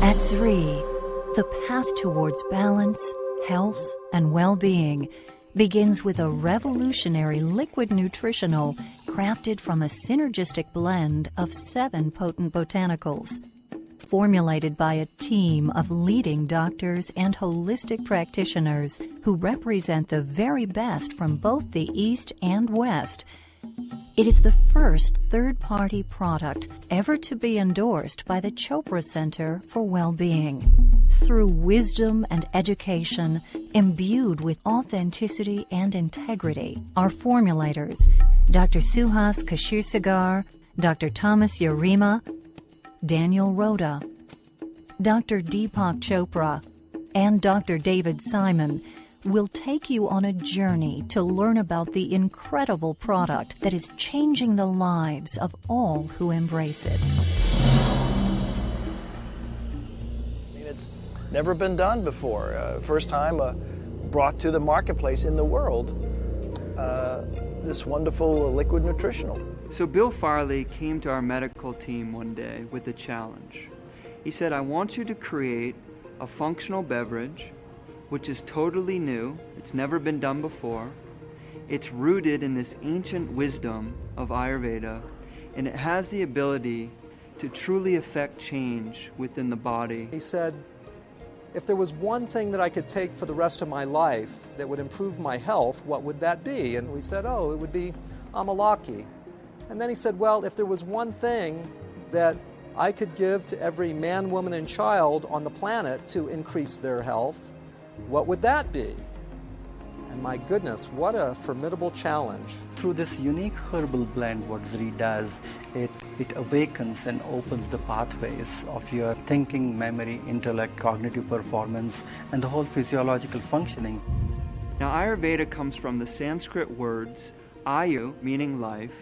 At Zrii, the path towards balance, health, and well-being begins with a revolutionary liquid nutritional crafted from a synergistic blend of 7 potent botanicals. Formulated by a team of leading doctors and holistic practitioners who represent the very best from both the East and West, it is the first third-party product ever to be endorsed by the Chopra Center for Well-Being. Through wisdom and education, imbued with authenticity and integrity, our formulators, Dr. Suhas Kashirsagar, Dr. Thomas Yarima, Daniel Rhoda, Dr. Deepak Chopra, and Dr. David Simon will take you on a journey to learn about the incredible product that is changing the lives of all who embrace it. It's never been done before. First time brought to the marketplace in the world, this wonderful liquid nutritional. So Bill Farley came to our medical team one day with a challenge. He said, I want you to create a functional beverage which is totally new, it's never been done before, it's rooted in this ancient wisdom of Ayurveda, and it has the ability to truly affect change within the body. He said, if there was one thing that I could take for the rest of my life that would improve my health, what would that be? And we said, oh, it would be Amalaki. And then he said, well, if there was one thing that I could give to every man, woman, and child on the planet to increase their health, what would that be? And my goodness, what a formidable challenge. Through this unique herbal blend, what Zrii does, it awakens and opens the pathways of your thinking, memory, intellect, cognitive performance, and the whole physiological functioning. Now, Ayurveda comes from the Sanskrit words Ayu, meaning life,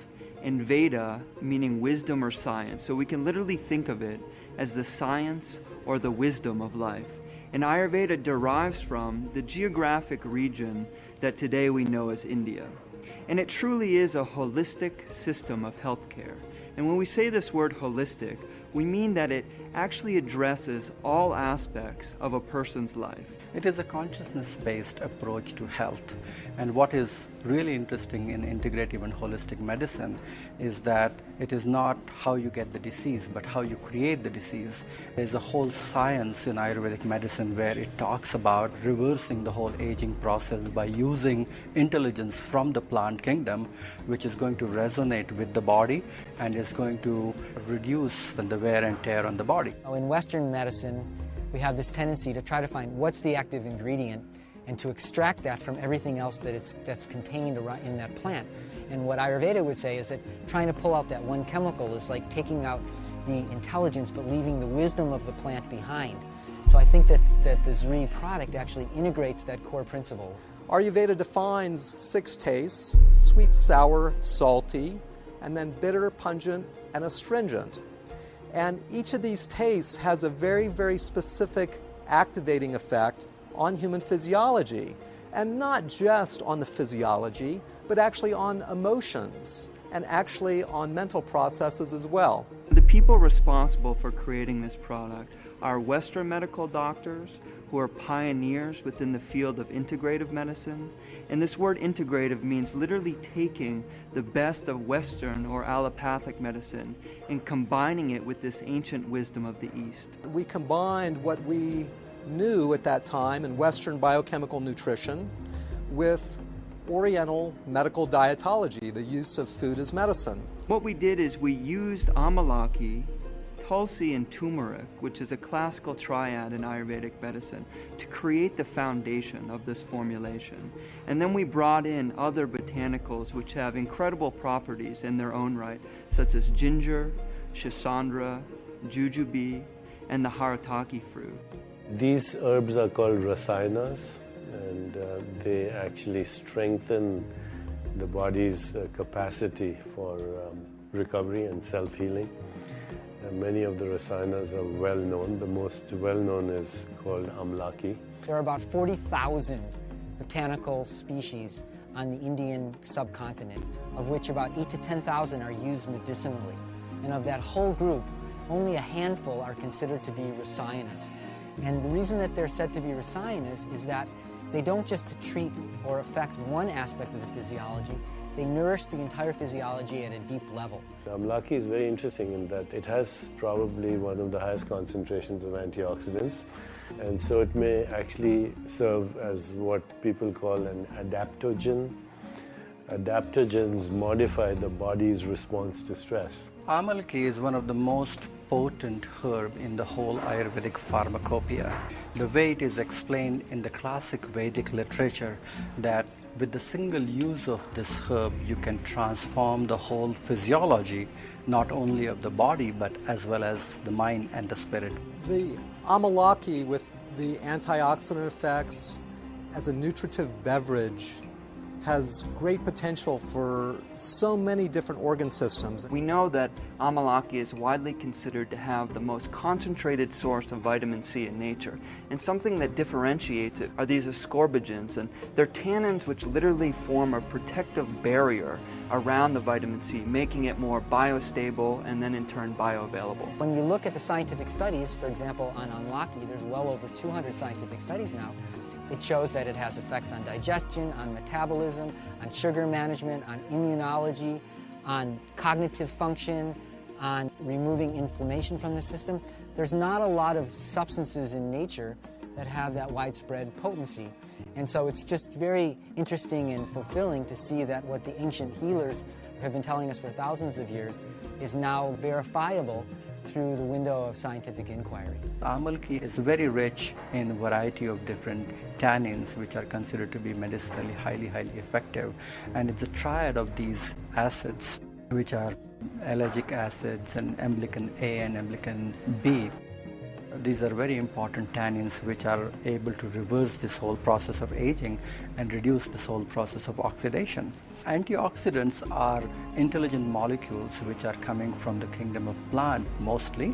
and Veda, meaning wisdom or science. So we can literally think of it as the science or the wisdom of life. And Ayurveda derives from the geographic region that today we know as India. And it truly is a holistic system of healthcare. And when we say this word holistic, we mean that it actually addresses all aspects of a person's life. It is a consciousness-based approach to health. And what is really interesting in integrative and holistic medicine is that it is not how you get the disease, but how you create the disease. There's a whole science in Ayurvedic medicine where it talks about reversing the whole aging process by using intelligence from the plant kingdom, which is going to resonate with the body and is going to reduce the wear and tear on the body. In Western medicine, we have this tendency to try to find what's the active ingredient and to extract that from everything else that's contained in that plant. And what Ayurveda would say is that trying to pull out that one chemical is like taking out the intelligence but leaving the wisdom of the plant behind. So I think that the Zrii product actually integrates that core principle. Ayurveda defines 6 tastes: sweet, sour, salty, and then bitter, pungent, and astringent. And each of these tastes has a very, very specific activating effect on human physiology. And not just on the physiology, but actually on emotions and actually on mental processes as well. The people responsible for creating this product are Western medical doctors who are pioneers within the field of integrative medicine. And this word integrative means literally taking the best of Western or allopathic medicine and combining it with this ancient wisdom of the East. We combined what we knew at that time in Western biochemical nutrition with Oriental medical dietology, the use of food as medicine. What we did is we used Amalaki, Tulsi, and turmeric, which is a classical triad in Ayurvedic medicine, to create the foundation of this formulation. And then we brought in other botanicals which have incredible properties in their own right, such as ginger, shisandra, jujube, and the harataki fruit. These herbs are called rasayanas, and they actually strengthen the body's capacity for recovery and self-healing. Many of the rasayanas are well known. The most well known is called Amalaki. There are about 40,000 botanical species on the Indian subcontinent, of which about 8,000 to 10,000 are used medicinally. And of that whole group, only a handful are considered to be rasayanas. And the reason that they're said to be rasayanas is that they don't just treat or affect one aspect of the physiology, they nourish the entire physiology at a deep level. Amalaki is very interesting in that it has probably one of the highest concentrations of antioxidants, and so it may actually serve as what people call an adaptogen. Adaptogens modify the body's response to stress. Amalaki is one of the most potent herb in the whole Ayurvedic pharmacopoeia. The way it is explained in the classic Vedic literature that with the single use of this herb you can transform the whole physiology, not only of the body but as well as the mind and the spirit. The Amalaki, with the antioxidant effects as a nutritive beverage, has great potential for so many different organ systems. We know that Amalaki is widely considered to have the most concentrated source of vitamin C in nature. And something that differentiates it are these ascorbigens, and they're tannins which literally form a protective barrier around the vitamin C, making it more biostable and then in turn bioavailable. When you look at the scientific studies, for example, on Amalaki, there's well over 200 scientific studies now. It shows that it has effects on digestion, on metabolism, on sugar management, on immunology, on cognitive function, on removing inflammation from the system. There's not a lot of substances in nature that have that widespread potency. And so it's just very interesting and fulfilling to see that what the ancient healers have been telling us for thousands of years is now verifiable through the window of scientific inquiry. Amalaki is very rich in a variety of different tannins which are considered to be medicinally highly effective, and it's a triad of these acids which are ellagic acids and emblican A and emblican B. These are very important tannins which are able to reverse this whole process of aging and reduce this whole process of oxidation. Antioxidants are intelligent molecules which are coming from the kingdom of plant mostly,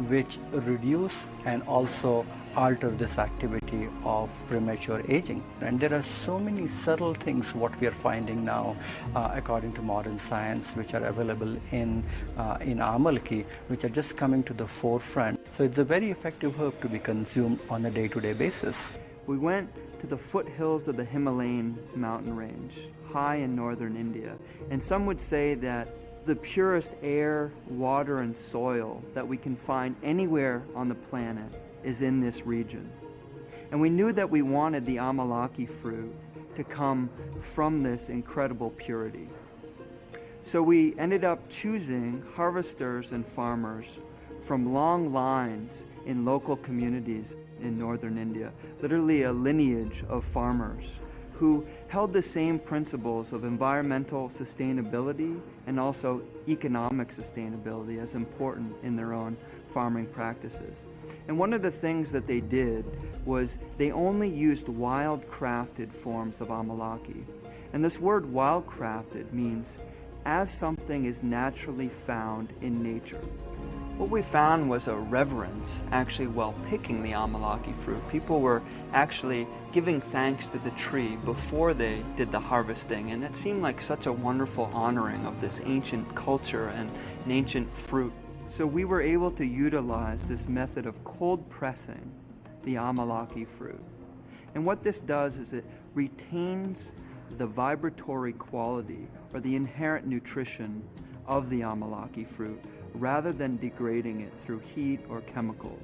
which reduce and also alter this activity of premature aging. And there are so many subtle things what we are finding now according to modern science which are available in Amalaki, which are just coming to the forefront. So it's a very effective herb to be consumed on a day-to-day basis. We went to the foothills of the Himalayan mountain range, high in northern India, and some would say that the purest air, water, and soil that we can find anywhere on the planet is in this region. And we knew that we wanted the Amalaki fruit to come from this incredible purity. So we ended up choosing harvesters and farmers from long lines in local communities in northern India, literally a lineage of farmers who held the same principles of environmental sustainability and also economic sustainability as important in their own farming practices. And one of the things that they did was they only used wild-crafted forms of Amalaki. And this word wild-crafted means as something is naturally found in nature. What we found was a reverence actually while picking the Amalaki fruit. People were actually giving thanks to the tree before they did the harvesting, and it seemed like such a wonderful honoring of this ancient culture and an ancient fruit. So we were able to utilize this method of cold pressing the Amalaki fruit. And what this does is it retains the vibratory quality or the inherent nutrition of the Amalaki fruit rather than degrading it through heat or chemicals.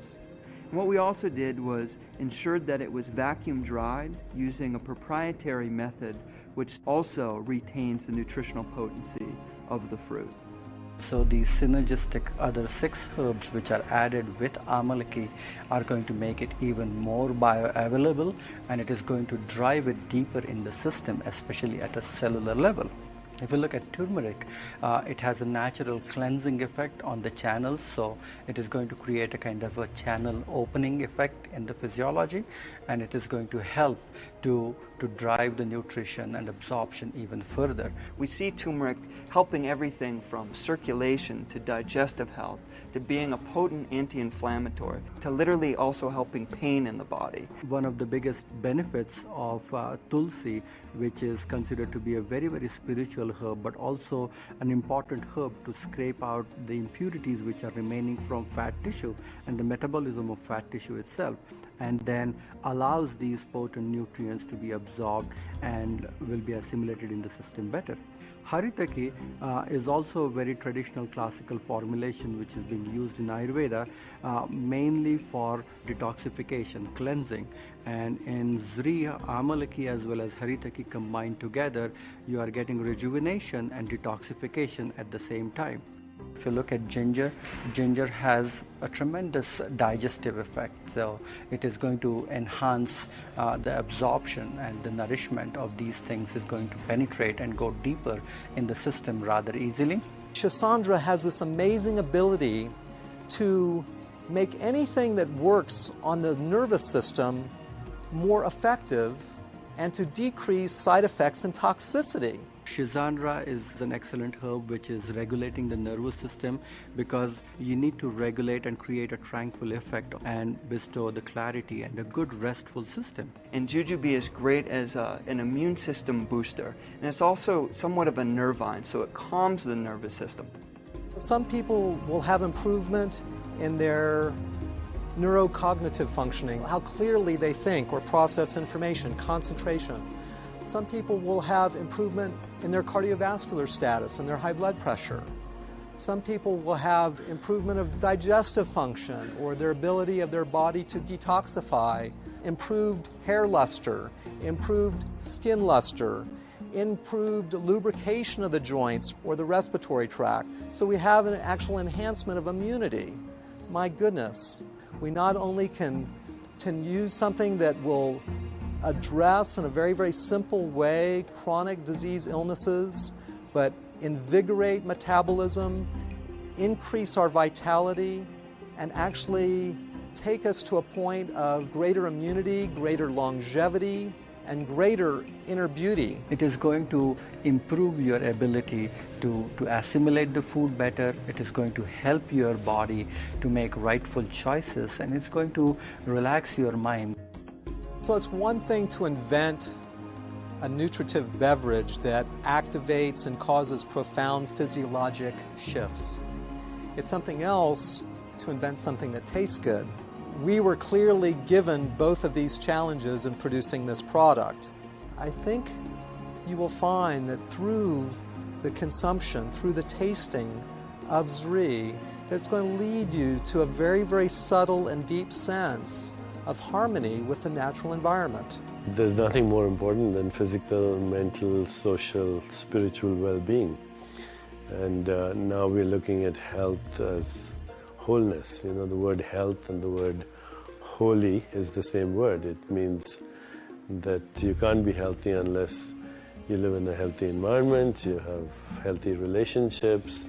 And what we also did was ensured that it was vacuum dried using a proprietary method which also retains the nutritional potency of the fruit. So these synergistic other 6 herbs which are added with Amalaki are going to make it even more bioavailable, and it is going to drive it deeper in the system, especially at a cellular level. If you look at turmeric, it has a natural cleansing effect on the channels, so it is going to create a kind of a channel opening effect in the physiology, and it is going to help to drive the nutrition and absorption even further. We see turmeric helping everything from circulation to digestive health, to being a potent anti-inflammatory, to literally also helping pain in the body. One of the biggest benefits of Tulsi, which is considered to be a very spiritual herb, but also an important herb to scrape out the impurities which are remaining from fat tissue and the metabolism of fat tissue itself, and then allows these potent nutrients to be absorbed and will be assimilated in the system better. Haritaki is also a very traditional classical formulation which is being used in Ayurveda mainly for detoxification, cleansing. And in Zrii Amalaki as well as Haritaki combined together, you are getting rejuvenation and detoxification at the same time. If you look at ginger, ginger has a tremendous digestive effect. So it is going to enhance the absorption, and the nourishment of these things is going to penetrate and go deeper in the system rather easily. Shisandra has this amazing ability to make anything that works on the nervous system more effective and to decrease side effects and toxicity. Shisandra is an excellent herb which is regulating the nervous system, because you need to regulate and create a tranquil effect and bestow the clarity and a good restful system. And jujube is great as an immune system booster, and it's also somewhat of a nervine, so it calms the nervous system. Some people will have improvement in their neurocognitive functioning, how clearly they think or process information, concentration. Some people will have improvement in their cardiovascular status and their high blood pressure. Some people will have improvement of digestive function or their ability of their body to detoxify, improved hair luster, improved skin luster, improved lubrication of the joints or the respiratory tract. So we have an actual enhancement of immunity. My goodness, we not only can use something that will address in a very, very simple way chronic disease illnesses, but invigorate metabolism, increase our vitality, and actually take us to a point of greater immunity, greater longevity, and greater inner beauty. It is going to improve your ability to assimilate the food better. It is going to help your body to make rightful choices, and it's going to relax your mind. So it's one thing to invent a nutritive beverage that activates and causes profound physiologic shifts. It's something else to invent something that tastes good. We were clearly given both of these challenges in producing this product. I think you will find that through the consumption, through the tasting of Zrii, that it's going to lead you to a very, very subtle and deep sense of harmony with the natural environment. There's nothing more important than physical, mental, social, spiritual well-being. And now we're looking at health as wholeness. You know, the word health and the word holy is the same word. It means that you can't be healthy unless you live in a healthy environment, you have healthy relationships,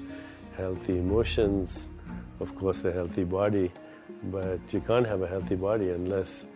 healthy emotions, of course a healthy body. But you can't have a healthy body unless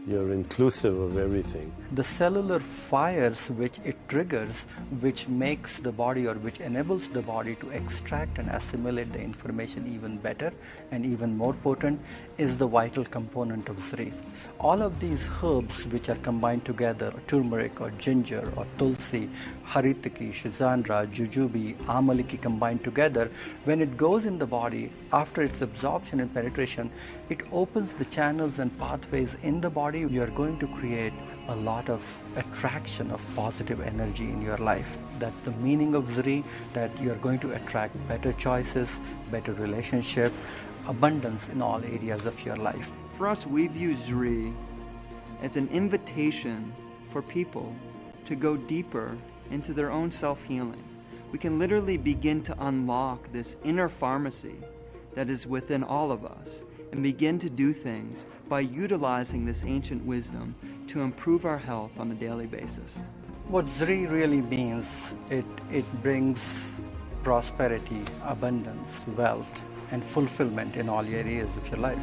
you're inclusive of everything. The cellular fires which it triggers, which makes the body or which enables the body to extract and assimilate the information even better and even more potent, is the vital component of Zrii. All of these herbs which are combined together, turmeric or ginger or tulsi, haritaki, shisandra, jujube, amalaki combined together, when it goes in the body, after its absorption and penetration, it opens the channels and pathways in the body. You are going to create a lot of attraction of positive energy in your life. That's the meaning of Zrii, that you are going to attract better choices, better relationship, abundance in all areas of your life. For us, we view Zrii as an invitation for people to go deeper into their own self-healing. We can literally begin to unlock this inner pharmacy that is within all of us and begin to do things by utilizing this ancient wisdom to improve our health on a daily basis. What Zrii really means, it brings prosperity, abundance, wealth, and fulfillment in all areas of your life.